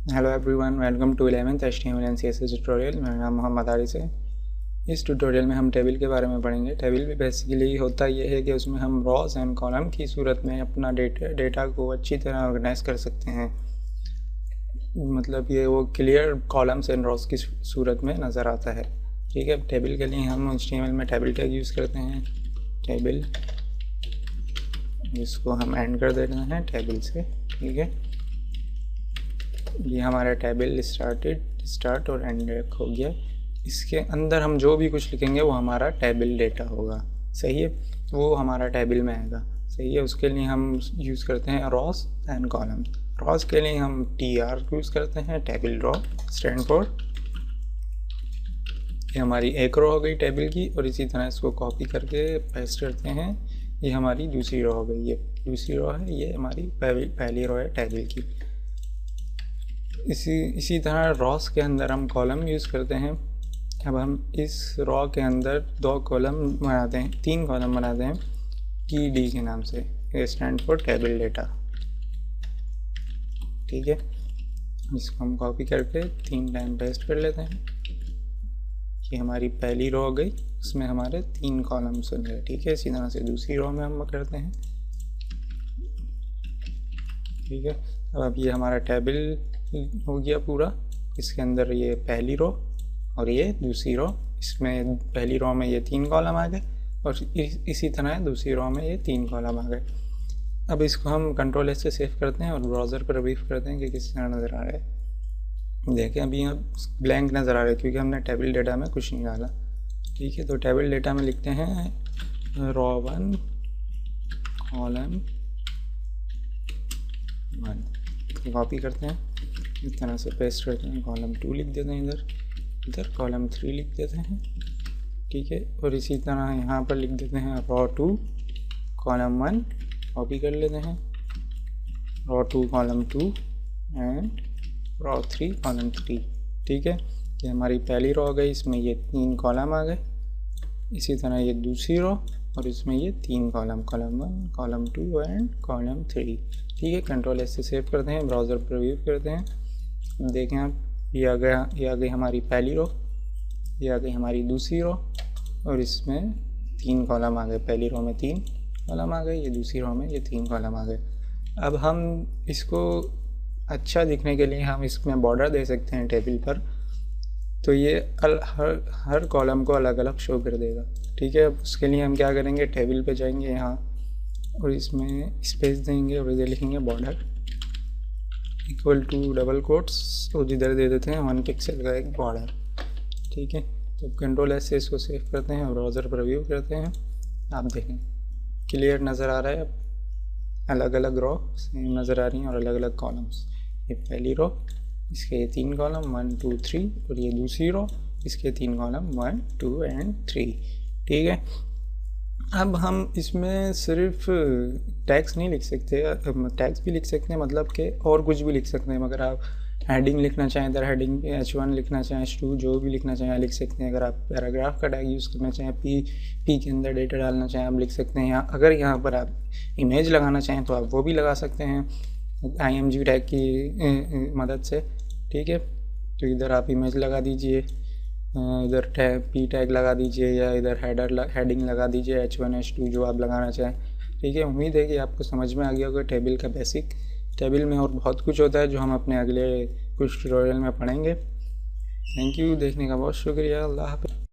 Hello everyone, welcome to 11th HTML and CSS tutorial. मेरा नाम मोहम्मद आरिस है। इस ट्यूटोरियल में हम टेबल के बारे में पढ़ेंगे। टेबल भी बेसिकली होता ये है कि उसमें हम रॉज एंड कॉलम की सूरत में अपना डेटा को अच्छी तरह ऑर्गेनाइज कर सकते हैं। मतलब ये वो क्लियर कॉलम्स एंड रॉज की सूरत में नज़र आता है। ठीक है, टेबल के लिए हम HTML में टेबल टैग यूज़ करते हैं। टेबल, इसको हम एंड कर देते हैं टेबल से। ठीक है, ये हमारा टेबल स्टार्ट और एंड हो गया। इसके अंदर हम जो भी कुछ लिखेंगे वो हमारा टेबल डेटा होगा। सही है, वो हमारा टेबल में आएगा। सही है, उसके लिए हम यूज़ करते हैं रॉस एंड कॉलम। रॉस के लिए हम TR यूज़ करते हैं, टेबल रॉ स्टैंड फॉर। ये हमारी एक रो हो गई टेबल की, और इसी तरह इसको कॉपी करके पेस्ट करते हैं। ये हमारी दूसरी रो हो गई, ये दूसरी रो है, ये हमारी पहली रो है टेबल की। इसी तरह रॉस के अंदर हम कॉलम यूज़ करते हैं। अब हम इस रॉ के अंदर 2 कॉलम बनाते हैं, 3 कॉलम बनाते हैं TD के नाम से। ये स्टैंड फॉर टेबल डेटा। ठीक है, इसको हम कॉपी करके 3 टाइम पेस्ट कर लेते हैं। ये हमारी पहली रो हो गई, इसमें हमारे 3 कॉलम्स हो गए। ठीक है, इसी तरह से दूसरी रो में हम करते हैं। ठीक है, अब ये हमारा टेबल हो गया पूरा। इसके अंदर ये पहली रो और ये दूसरी रो, इसमें पहली रो में ये 3 कॉलम आ गए, और इसी तरह दूसरी रो में ये 3 कॉलम आ गए। अब इसको हम Ctrl+S से सेव करते हैं और ब्राउज़र पर रिव्यू करते हैं कि किस तरह नज़र आ रहा है। देखें, अभी यहाँ ब्लैंक नज़र आ रहा है क्योंकि हमने टेबल डेटा में कुछ नहीं डाला। ठीक है, तो टेबल डेटा में लिखते हैं रो 1 कॉलम 1, कॉपी करते हैं, इस तरह से पेस्ट करते हैं। कॉलम 2 लिख देते हैं, इधर कॉलम 3 लिख देते हैं। ठीक है, और इसी तरह यहाँ पर लिख देते हैं रो 2 कॉलम 1, कॉपी कर लेते हैं। रो 2 कॉलम 2 एंड रो 3 कॉलम 3। ठीक है, ये हमारी पहली रो हो गई, इसमें ये 3 कॉलम आ गए। इसी तरह ये दूसरी रो, और इसमें ये 3 column, column 1 column 2 and column 3। ठीक है, Ctrl+S से सेव करते हैं, ब्राउज़र पर व्यू करते हैं। देखें आप, ये आ गई हमारी पहली रो, ये आ गई हमारी दूसरी रो, और इसमें 3 कॉलम आ गए। पहली रो में 3 कॉलम आ गए, ये दूसरी रो में ये 3 कॉलम आ गए। अब हम इसको अच्छा दिखने के लिए हम इसमें बॉर्डर दे सकते हैं टेबल पर, तो ये हर कॉलम को अलग अलग शो कर देगा। ठीक है, अब उसके लिए हम क्या करेंगे, टेबल पे जाएंगे यहाँ और इसमें स्पेस देंगे और इधर लिखेंगे border equal to double quotes, और इधर दे देते हैं 1 पिक्सल का एक बॉर्डर। ठीक है, तो Ctrl+S से इसको सेव करते हैं और ब्राउज़र पर व्यू करते हैं। आप देखें, क्लियर नज़र आ रहा है। अब अलग अलग रो सेम नज़र आ रही हैं और अलग अलग कॉलम्स। ये पहली रो, इसके ये 3 कॉलम 1 2 3, और ये दूसरी रो, इसके 3 कॉलम 1 2 एंड 3। ठीक है, अब हम इसमें सिर्फ टैग्स नहीं लिख सकते, टैग्स भी लिख सकते हैं, मतलब कि और कुछ भी लिख सकते हैं। अगर आप हेडिंग लिखना चाहें, इधर हेडिंग पे H1 लिखना चाहें, H2, जो भी लिखना चाहें लिख सकते हैं। अगर आप पैराग्राफ का टैग यूज़ करना चाहें, P के अंदर डेटा डालना चाहें, आप लिख सकते हैं। यहाँ अगर यहाँ पर आप इमेज लगाना चाहें तो आप वो भी लगा सकते हैं IMG टैग की मदद से। ठीक है, तो इधर आप इमेज लगा दीजिए, इधर P टैग लगा दीजिए, या इधर हेडिंग लगा दीजिए H1 H2 जो आप लगाना चाहें। ठीक है, उम्मीद है कि आपको समझ में आ गया होगा टेबल का बेसिक। टेबल में और बहुत कुछ होता है जो हम अपने अगले कुछ ट्यूटोरियल में पढ़ेंगे। थैंक यू, देखने का बहुत शुक्रिया। अल्लाह हाफ़िज़।